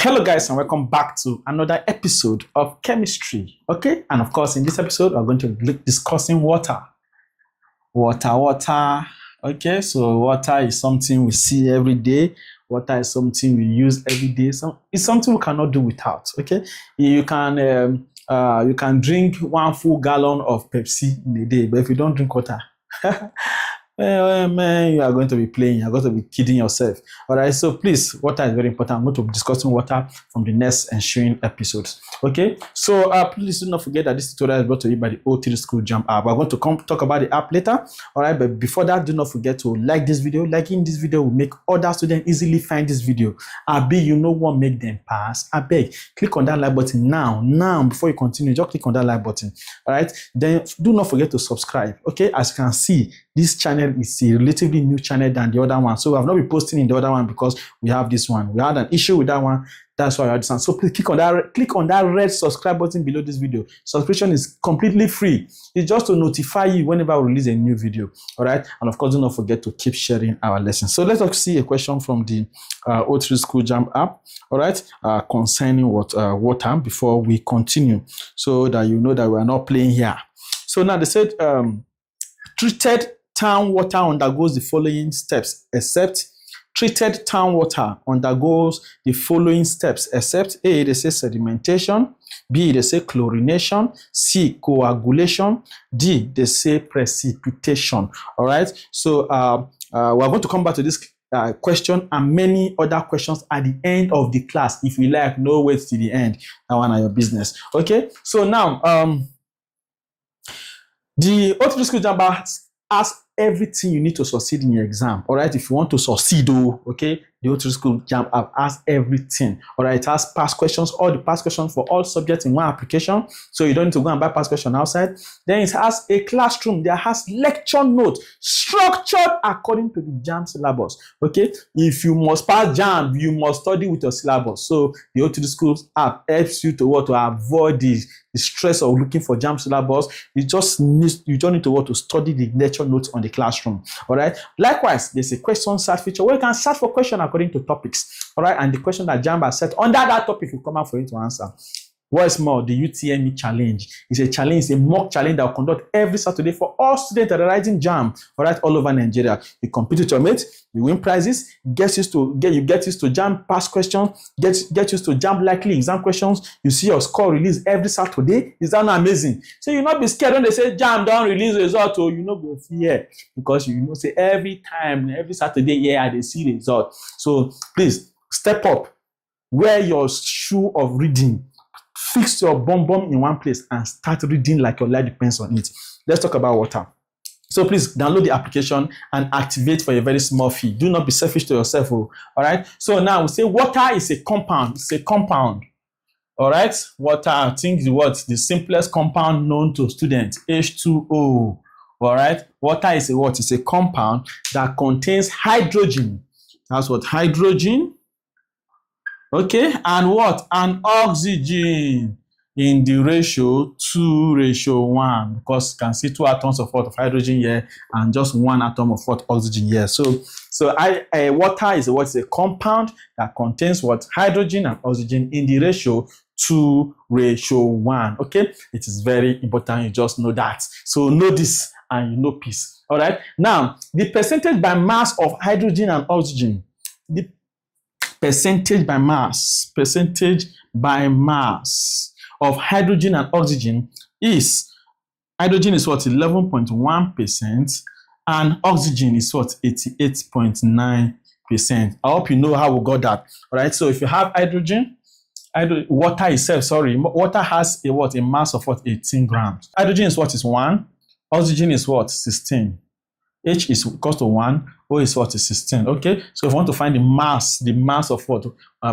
Hello guys, and welcome back to another episode of chemistry. Okay, and of course in this episode we're going to be discussing water. Okay, so water is something we see every day. Water is something we use every day. So it's something we cannot do without. Okay, you can drink 1 full gallon of Pepsi in a day, but if you don't drink water, man, you are going to be playing. You're going to be kidding yourself. All right. So please, water is very important. I'm going to be discussing water from the next ensuing episodes. Okay. So please do not forget that this tutorial is brought to you by the O3 School JAMB app. We're going to come talk about the app later. All right. But before that, do not forget to like this video. Liking this video will make other students easily find this video. I beg you know what make them pass. I beg, click on that like button now. Now, before you continue, just click on that like button. All right. Then do not forget to subscribe. Okay. As you can see, this channel is a relatively new channel than the other one. So I've not been posting in the other one because we have this one. We had an issue with that one. That's why I had this one. So please click on that red subscribe button below this video. Subscription is completely free. It's just to notify you whenever we release a new video. All right. And of course, do not forget to keep sharing our lessons. So let's see a question from the O3 School JAMB app. All right. Concerning water before we continue, so that you know that we are not playing here. So now they said treated town water undergoes the following steps, except treated town water undergoes the following steps, except A, they say sedimentation, B, they say chlorination, C, coagulation, D, they say precipitation. All right. So we're going to come back to this question and many other questions at the end of the class. If you like, no wait till the end. That one are your business. Okay. So now the O3 School JAMB asks everything you need to succeed in your exam. All right, if you want to succeed, okay, the O3 School JAMB app asks everything. All right, it has past questions, all the past questions for all subjects in one application, so you don't need to go and buy past question outside. Then it has a classroom that has lecture notes structured according to the JAMB syllabus. Okay, if you must pass JAMB, you must study with your syllabus. So the O3 School app helps you to avoid the stress of looking for JAMB syllabus. You just need to study the lecture notes on the classroom. All right. Likewise, there's a question search feature where you can search for questions according to topics. All right, and the question that JAMB has set under that topic will come out for you to answer. What's more, the UTME challenge is a challenge, a mock challenge that will conduct every Saturday for all students that are writing JAMB, all right, all over Nigeria. You compete with your mates, you win prizes, you get used to JAMB past questions, get used to JAMB likely exam questions. You see your score released every Saturday. Is that not amazing? So you not be scared when they say JAMB don't release result, or you know go fear, because you know say every Saturday, yeah, they see result. So please step up, wear your shoe of reading. Fix your bum in one place and start reading like your life depends on it. Let's talk about water. So please download the application and activate for a very small fee. Do not be selfish to yourself. All right. So now we say water is a compound. It's a compound. All right. Water, I think the simplest compound known to students, H2O. All right. Water is what? It's a compound that contains hydrogen. That's what hydrogen. Okay, and what? And oxygen in the ratio 2:1, because you can see 2 atoms of what? Of hydrogen here and just 1 atom of what? Oxygen here. So water is what? It's a compound that contains what? Hydrogen and oxygen in the ratio 2:1. Okay, it is very important. You just know that. So know this and you know peace. All right. Now the percentage by mass of hydrogen and oxygen. The percentage by mass of hydrogen and oxygen is, hydrogen is what? 11.1% and oxygen is what? 88.9%. I hope you know how we got that. All right. So if you have water has a mass of what? 18 grams. Hydrogen is what? Is 1. Oxygen is what? 16. H is equals to 1, O is what? Is 16. Okay, so if you want to find the mass of what?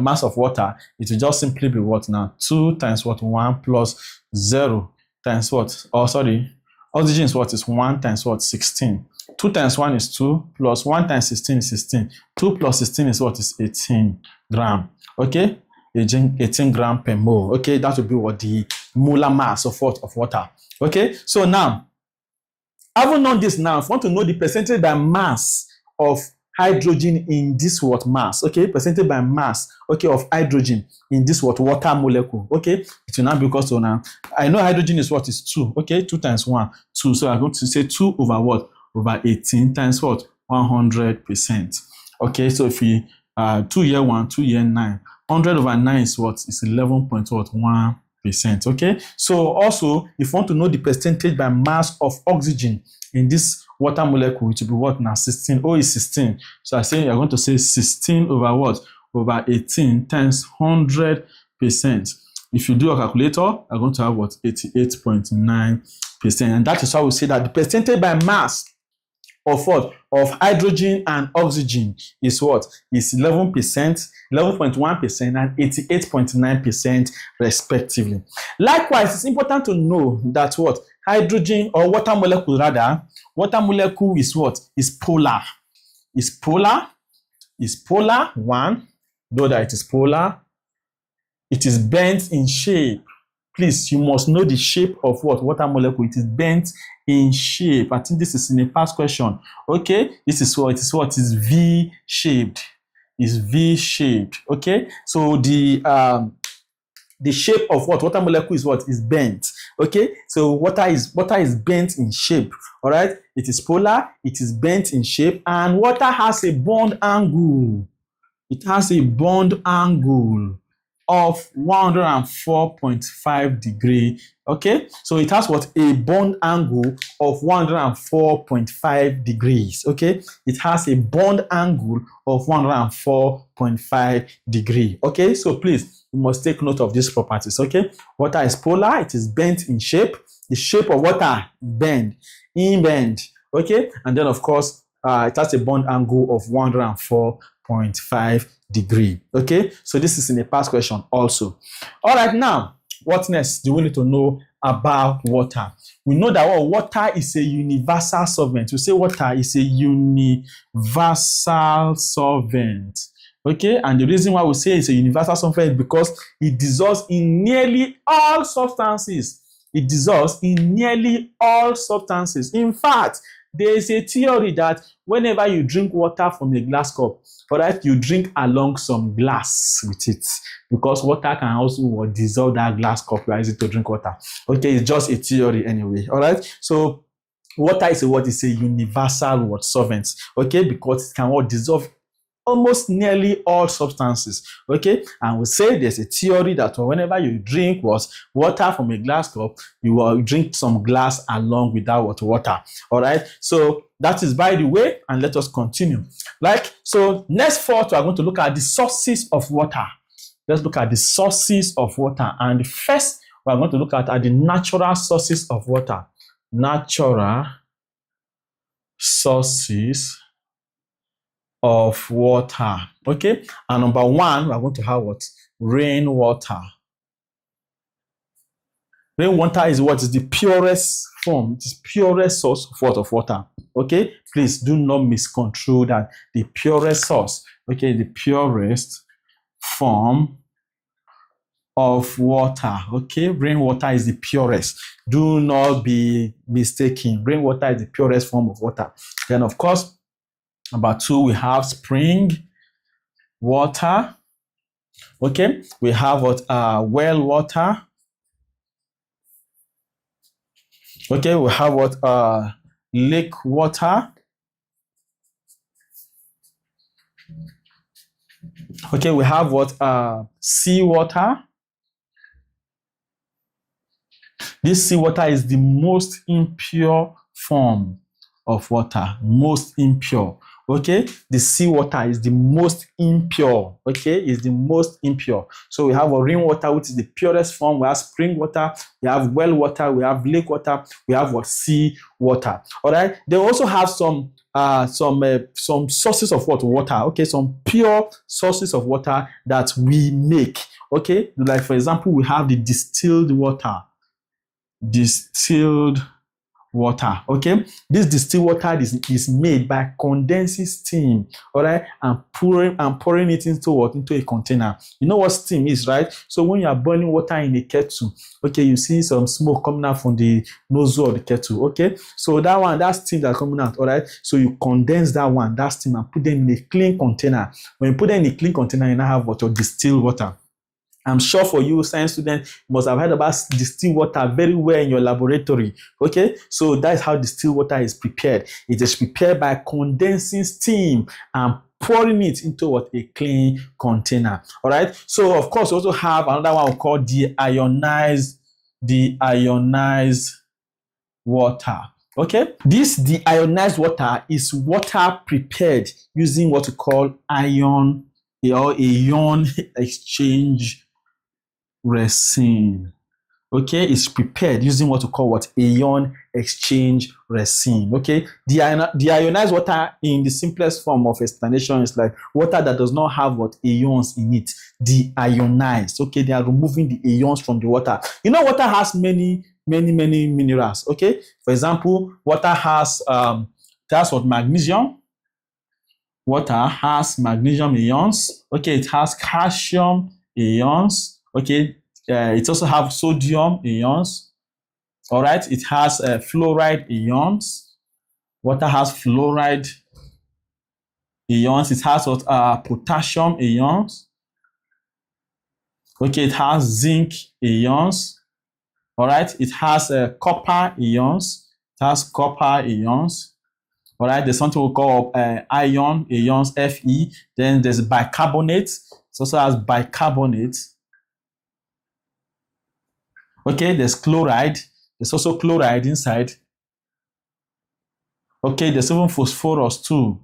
Mass of water, it will just simply be what now? 2 times what? 1 plus 0 times what? Oh, sorry. Oxygen is what? Is 1 times what? 16. 2 times 1 is 2, plus 1 times 16 is 16. 2 plus 16 is what? Is 18 gram. Okay, 18 gram per mole. Okay, that would be what? The molar mass of what? Of water. Okay, so now, having known this now, if you want to know the percentage by mass of hydrogen in this what mass, okay, percentage by mass, okay, of hydrogen in this what water molecule, okay, it will now be equal to now, I know hydrogen is what is 2, okay, 2 times 1, 2, so I'm going to say 2 over what, over 18 times what, 100%, okay, so if we, 2 year 1, 2 year 9, 100 over 9 is what, is 11.1%, okay, so also, if you want to know the percentage by mass of oxygen in this water molecule, it will be what now? 16. O is 16. So I say you're going to say 16 over what? Over 18 times 100%. If you do a calculator, you're going to have what? 88.9%. And that is how we say that the percentage by mass of what? Of hydrogen and oxygen is what? Is 11%, 11.1% and 88.9% respectively. Likewise, it's important to know that what? Hydrogen or water molecule rather, water molecule is what? Is polar. Is polar. Is polar, one. Know that it is polar. It is bent in shape. Please, you must know the shape of what? Water molecule. It is bent in shape. I think this is in a past question. Okay, this is what? It is what? Is V-shaped. Is V-shaped. Okay, so the shape of what? Water molecule is what? Is bent. Okay, so water is bent in shape. All right, it is polar, it is bent in shape, and water has a bond angle. It has a bond angle of 104.5 degree. Okay, so it has what? A bond angle of 104.5 degrees. Okay, it has a bond angle of 104.5 degree. Okay, so please, you must take note of these properties. Okay, water is polar, it is bent in shape. The shape of water bend, in bend. Okay, and then of course, it has a bond angle of 104.5 degree. Okay, so this is in a past question also. All right, now what next do we need to know about water? We know that water is a universal solvent. We say water is a universal solvent. Okay, and the reason why we say it's a universal solvent is because it dissolves in nearly all substances. It dissolves in nearly all substances. In fact, there is a theory that whenever you drink water from a glass cup, all right, you drink along some glass with it, because water can also dissolve that glass cup you are using to drink water. Okay, it's just a theory anyway. All right, so water is what is a universal solvent. Okay, because it can dissolve almost nearly all substances. Okay, and we say there's a theory that whenever you drink water from a glass cup, you will drink some glass along with that water. All right, so that is by the way, and let us continue. So next forth, we are going to look at the sources of water. Let's look at the sources of water, and first we are going to look at the natural sources of water. Natural sources of water. Okay, and number one, we are going to have what? Rainwater. Rainwater is what? Is the purest form. It is purest source of water. Okay, please do not misconstrue that. The purest source. Okay, the purest form of water. Okay, rainwater is the purest. Do not be mistaken. Rainwater is the purest form of water. Then of course, number two, we have spring water. Okay, we have what? Well water. Okay, we have what? Lake water. Okay, we have what? Sea water. This seawater is the most impure form of water. Most impure. Okay, the seawater is the most impure. Okay, is the most impure. So we have a rainwater, which is the purest form. We have spring water, we have well water, we have lake water, we have what? Sea water. All right. They also have some sources of water. Okay, some pure sources of water that we make. Okay, like for example, we have the distilled water. Distilled water. Okay, this distilled water is made by condensing steam, all right, and pouring it into what? Into a container. You know what steam is, right? So when you are boiling water in a kettle, okay, you see some smoke coming out from the nozzle of the kettle. Okay, so that steam that's coming out, all right, so you condense that steam and put them in a clean container. When you put them in a clean container, you now have what? Your distilled water. I'm sure for you, science students, you must have heard about distilled water very well in your laboratory. Okay, so that is how distilled water is prepared. It is prepared by condensing steam and pouring it into what? A clean container. All right. So of course, we also have another one called deionized water. Okay, this deionized water is water prepared using what we call ion exchange resin. Okay, it's prepared using what we call what? Ion exchange resin. Okay, the ionized water in the simplest form of explanation is like water that does not have what? Ions in it. Deionized. Okay, they are removing the ions from the water. You know, water has many minerals. Okay, for example, water has what? Magnesium. Water has magnesium ions. Okay, it has calcium ions. Okay, it also has sodium ions. All right, it has fluoride ions. Water has fluoride ions. It has what? Potassium ions. Okay, it has zinc ions. All right, it has copper ions. It has copper ions. All right, there's something we call ion ions, Fe. Then there's bicarbonate. It also has bicarbonate. Okay, there's chloride. There's also chloride inside. Okay, there's even phosphorus too.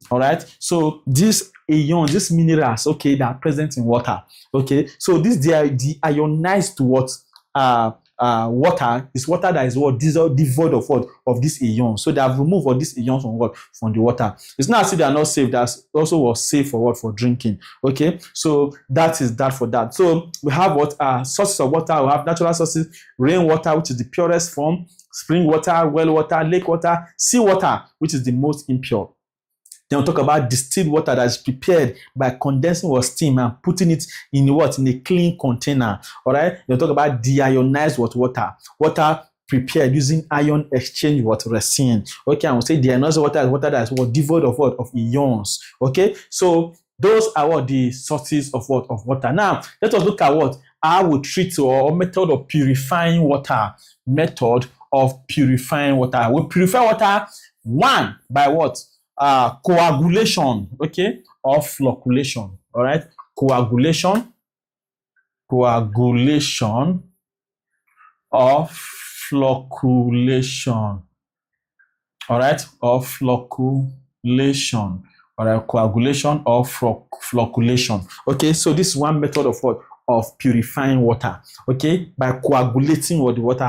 All right, so these ions, these minerals, okay, that are present in water. Okay, so this the ionized what? Water is water that is what? Devoid of what? Of this ions. So they have removed all these ions from what? From the water. It's not as if they are not safe. That's also was safe for what? For drinking. Okay, so that is that for that. So we have what? Sources of water. We have natural sources: rainwater, which is the purest form; spring water, well water, lake water; sea water, which is the most impure. Then we'll talk about distilled water that is prepared by condensing or steam and putting it in what? In a clean container. All right. We'll talk about deionized water. Water prepared using ion exchange resin. Okay, and we'll say deionized water is water that is what? Devoid of what? Of ions. Okay, so those are what? The sources of what? Of water. Now let us look at what? How we treat or method of purifying water. Method of purifying water. We purify water, one, by what? Coagulation, okay, or flocculation. All right, coagulation or flocculation. All right, or flocculation. All right, coagulation or flocculation. Okay, so this is one method of what? Of purifying water. Okay, by coagulating the water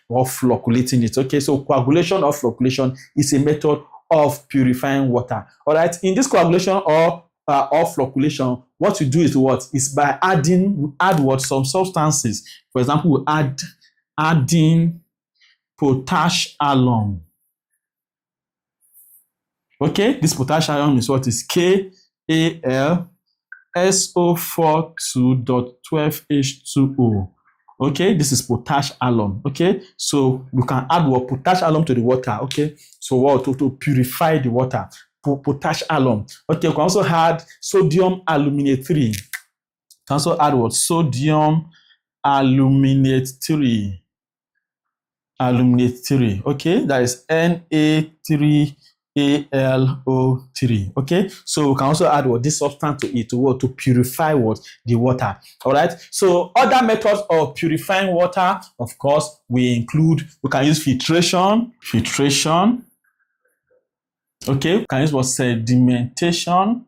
or flocculating it. Okay, so coagulation or flocculation is a method of purifying water. All right, in this coagulation or flocculation, what you do is what? Is by add what? Some substances. For example, we adding potash alum. Okay, this potash alum is what? Is KAlSO42.12H2O. Okay, this is potash alum. Okay, so you can add what? Potash alum to the water. Okay, so what? To purify the water. Potash alum. Okay, you can also add sodium aluminate 3. You can also add what? Sodium aluminate 3. Okay, that is Na3AlO3. Okay, so we can also add what? This substance to it to purify what? The water. All right, so other methods of purifying water, of course, we can use filtration. Okay, we can use what? Sedimentation.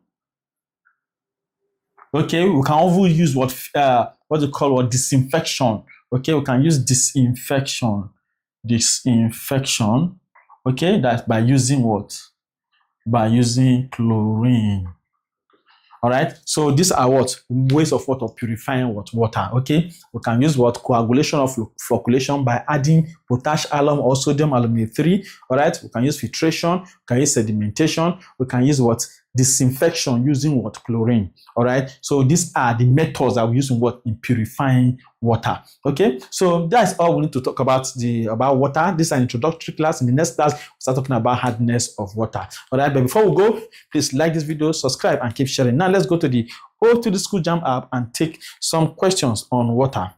Okay, we can also use what they call what? Disinfection. Okay, we can use disinfection. Okay, that's by using what? By using chlorine. All right. So these are what ways of what of purifying what water. Okay. We can use what coagulation or flocculation by adding potash alum or sodium aluminate 3. All right. We can use filtration. We can use sedimentation. We can use what disinfection using what chlorine. All right. So these are the methods that we use in what in purifying water. Okay. So that's all we need to talk about about water. This is an introductory class. In the next class, we'll start talking about hardness of water. All right. But before we go, please like this video, subscribe, and keep sharing. Now let's go to the to the school JAMB app and take some questions on water.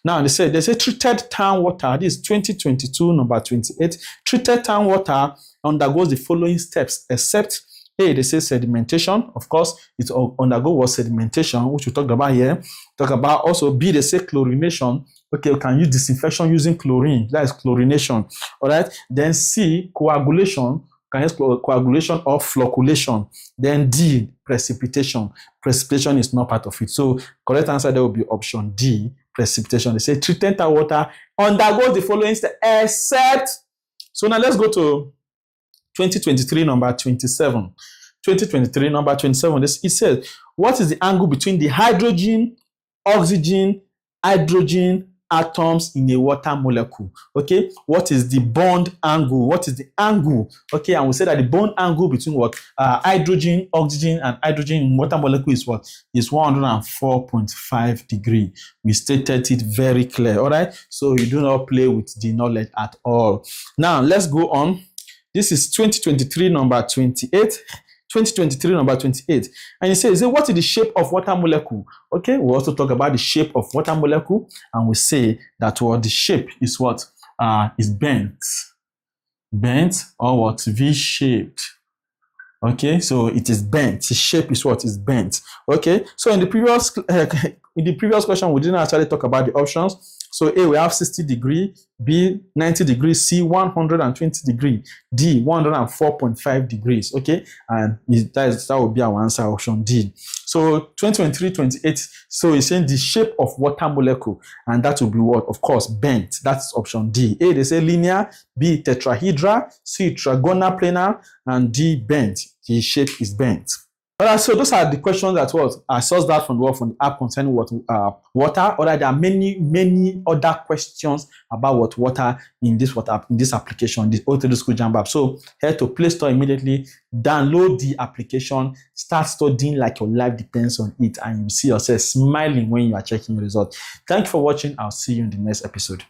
Now they say treated town water. This is 2022 number 28. Treated town water undergoes the following steps except A, they say sedimentation. Of course, it undergo what sedimentation, which we talked about here. Talk about also B, they say chlorination. Okay, you can use disinfection using chlorine. That is chlorination. All right. Then C, coagulation. Can use coagulation or flocculation. Then D, precipitation. Precipitation is not part of it. So correct answer there will be option D, precipitation. They say treated water undergoes the following steps except. So now let's go to 2023 number 27. 2023 number 27. It says, what is the angle between the hydrogen, oxygen, hydrogen atoms in a water molecule? Okay, what is the bond angle? What is the angle? Okay, and we say that the bond angle between what hydrogen, oxygen, and hydrogen in water molecule is what is 104.5 degrees. We stated it very clear. All right, so you do not play with the knowledge at all. Now let's go on. This is 2023 number 28. 2023 number 28. And it says, what is the shape of water molecule? Okay, we also talk about the shape of water molecule, and we say that what the shape is what is bent. Bent or what? V-shaped. Okay, so it is bent. The shape is what is bent. Okay, so in the previous question, we didn't actually talk about the options. So A, we have 60 degrees, B, 90 degrees, C, 120 degrees, D, 104.5 degrees. Okay, and that will be our answer, option D. So 2023-28, so it's saying the shape of water molecule, and that will be what? Of course, bent. That's option D. A, they say linear, B, tetrahedral, C, trigonal planar, and D, bent. The shape is bent. All right, so those are the questions that I sourced that from the app concerning what water. All right, there are many other questions about what water in this application, this O3 School JAMB app. So head to Play Store immediately, download the application, start studying like your life depends on it, and you see yourself smiling when you are checking your results. Thank you for watching. I'll see you in the next episode.